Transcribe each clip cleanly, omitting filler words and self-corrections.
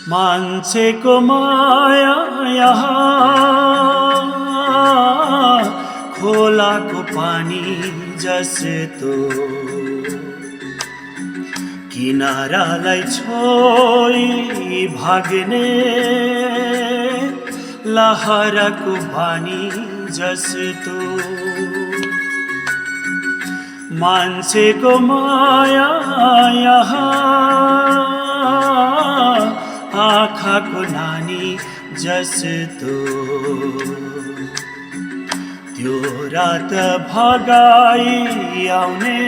मान्छेको माया यहाँ खोलाको पानी जस्तो किनारालाई छोई भाग्ने लहरको बानी जस्तो मान्छेको माया यहाँ आँखाको नानी जस्तो त्यो रात भगाई आउने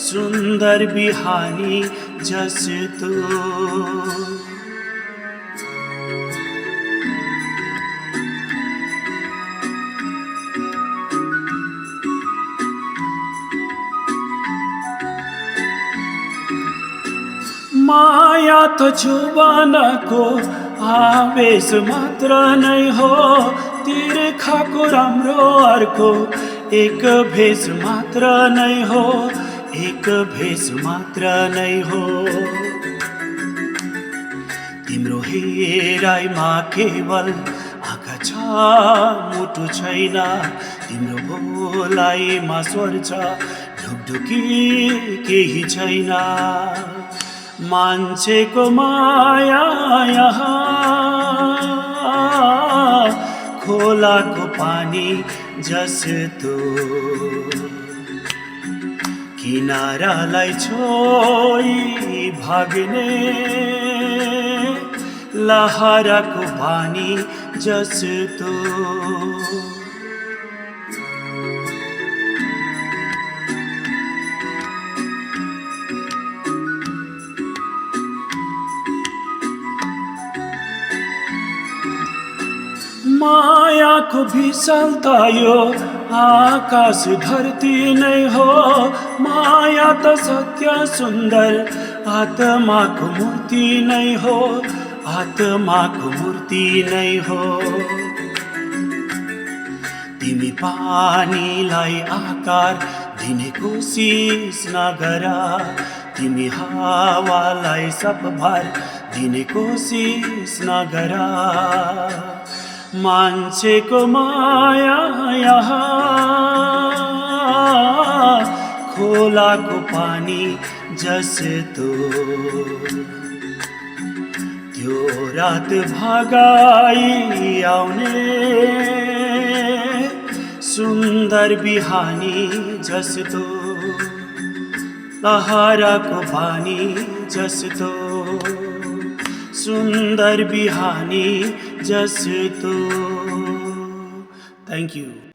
सुन्दर बिहानी जस्तो माया त जुबानको आवेश मात्र नै हो तिर्खाको राम्रो अर्को एक भेष मात्र नै हो एक भेष मात्र नै हो तिम्रो हेराइमा केवल आँखा छ मुटु छैन तिम्रो बोलाइमा स्वर छ ढुकढुकी केही छैन मान्छेको माया यहाँ खोलाको पानी जस्तो किनारालाई छोई भाग्ने लहरको पानी जस्तो मायाको विशालता यो आकाश धरती नै हो माया त सत्य सुन्दर आत्माको मूर्ति नै हो आत्माको मूर्ति नै हो तिमी पानीलाई आकार दिने कोसिस नगर तिमी हावालाई सबभर दिने कोसिस नगर मान्छेको माया यहाँ खोलाको पानी जस्तो त्यो रात भगाई आउने सुन्दर बिहानी जस्तो लहरको पानी जस्तो सुन्दर बिहानी जस्तो Thank you.